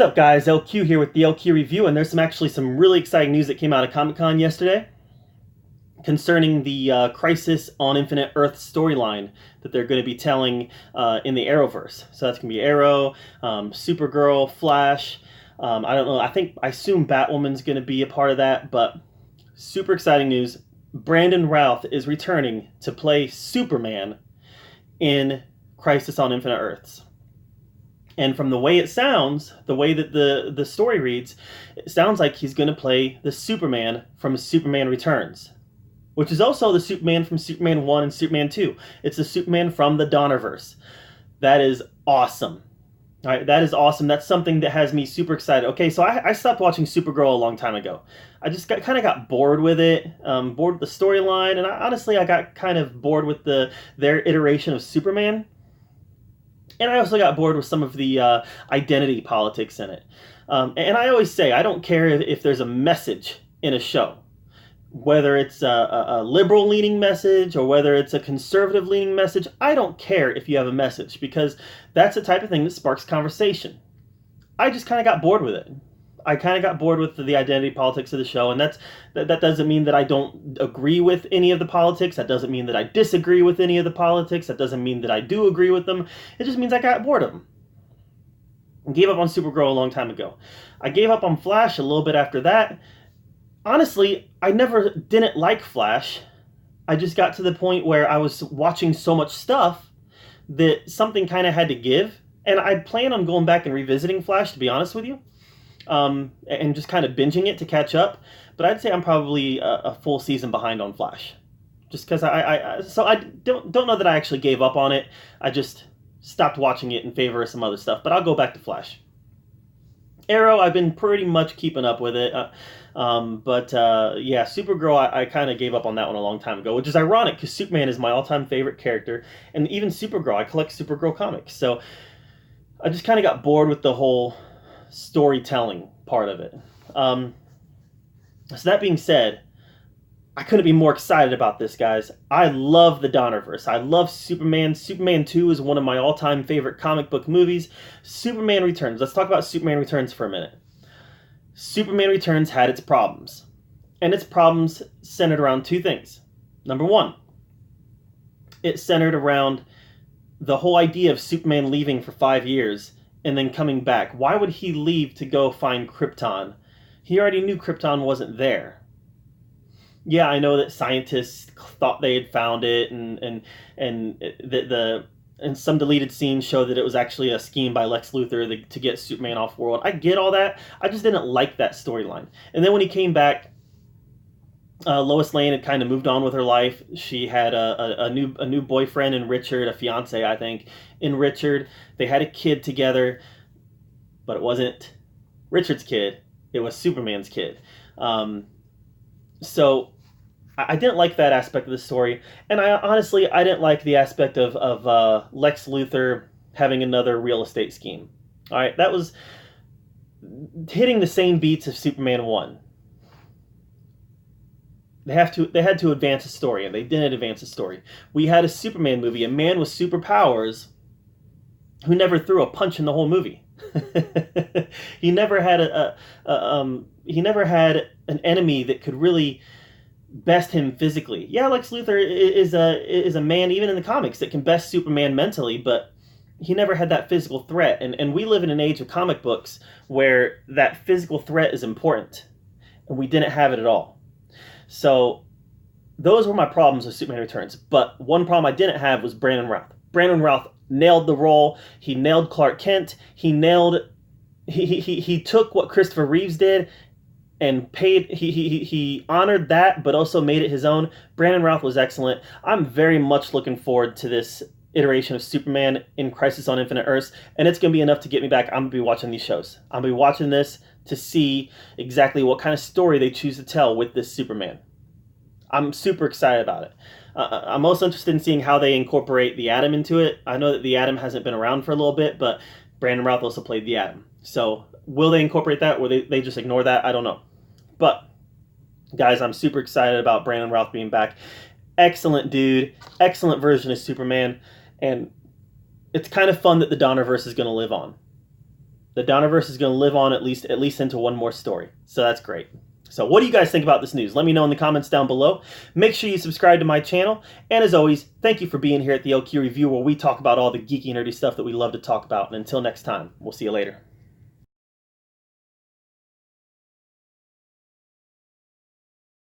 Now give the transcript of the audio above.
What's up, guys? LQ here with the LQ review, and there's some really exciting news that came out of Comic-Con yesterday concerning the Crisis on Infinite Earth storyline that they're going to be telling in the Arrowverse. So that's going to be Arrow, Supergirl, Flash. I don't know. I assume Batwoman's going to be a part of that, but super exciting news. Brandon Routh is returning to play Superman in Crisis on Infinite Earths. And from the way it sounds, the way that the story reads, it sounds like he's going to play the Superman from Superman Returns, which is also the Superman from Superman 1 and Superman 2. It's the Superman from the Donnerverse. That is awesome. All right, that is awesome. That's something that has me super excited. Okay, so I stopped watching Supergirl a long time ago. I just kind of got bored with it, bored with the storyline, and honestly, I got kind of bored with their iteration of Superman. And I also got bored with some of the identity politics in it. And I always say, I don't care if there's a message in a show, whether it's a liberal-leaning message or whether it's a conservative-leaning message. I don't care if you have a message, because that's the type of thing that sparks conversation. I just kind of got bored with it. I kind of got bored with the identity politics of the show, and that doesn't mean that I don't agree with any of the politics. That doesn't mean that I disagree with any of the politics. That doesn't mean that I do agree with them. It just means I got bored of them. I gave up on Supergirl a long time ago. I gave up on Flash a little bit after that. Honestly, I never didn't like Flash. I just got to the point where I was watching so much stuff that something kind of had to give, and I plan on going back and revisiting Flash, to be honest with you. And just kind of binging it to catch up. But I'd say I'm probably a full season behind on Flash. Just because I don't know that I actually gave up on it. I just stopped watching it in favor of some other stuff. But I'll go back to Flash. Arrow, I've been pretty much keeping up with it. Yeah, Supergirl, I kind of gave up on that one a long time ago, which is ironic because Superman is my all-time favorite character. And even Supergirl, I collect Supergirl comics. So I just kind of got bored with the whole storytelling part of it. So that being said, I couldn't be more excited about this, guys. I love the Donnerverse. I love Superman. Superman 2 is one of my all-time favorite comic book movies. Superman Returns. Let's talk about Superman Returns for a minute. Superman Returns had its problems. And its problems centered around two things. Number one, it centered around the whole idea of Superman leaving for 5 years and then coming back. Why would he leave to go find Krypton? He already knew Krypton wasn't there. Yeah, I know that scientists thought they had found it, and some deleted scenes show that it was actually a scheme by Lex Luthor to get Superman off world. I get all that. I just didn't like that storyline. And then when he came back, Lois Lane had kind of moved on with her life. She had a new boyfriend in Richard, a fiance, I think, in Richard. They had a kid together, but it wasn't Richard's kid. It was Superman's kid. So I didn't like that aspect of the story, and I didn't like the aspect of Lex Luthor having another real estate scheme. All right, that was hitting the same beats of Superman 1. They had to advance the story, and they didn't advance the story. We had a Superman movie, a man with superpowers who never threw a punch in the whole movie. He never had an enemy that could really best him physically. Yeah, Lex Luthor is a man, even in the comics, that can best Superman mentally, but he never had that physical threat. And we live in an age of comic books where that physical threat is important, and we didn't have it at all. So those were my problems with Superman Returns. But one problem I didn't have was Brandon Routh. Brandon Routh nailed the role. He nailed Clark Kent. He took what Christopher Reeves did and he honored that, but also made it his own. Brandon Routh was excellent. I'm very much looking forward to this iteration of Superman in Crisis on Infinite Earths, and it's going to be enough to get me back. I'm going to be watching these shows. I'm going to be watching this to see exactly what kind of story they choose to tell with this Superman. I'm super excited about it. I'm also interested in seeing how they incorporate the Atom into it. I know that the Atom hasn't been around for a little bit, but Brandon Routh also played the Atom. So will they incorporate that, or they just ignore that? I don't know. But, guys, I'm super excited about Brandon Routh being back. Excellent dude. Excellent version of Superman. And it's kind of fun that the Donnerverse is going to live on. The Donnerverse is going to live on at least into one more story. So that's great. So what do you guys think about this news? Let me know in the comments down below. Make sure you subscribe to my channel. And as always, thank you for being here at the LQ Review, where we talk about all the geeky, nerdy stuff that we love to talk about. And until next time, we'll see you later.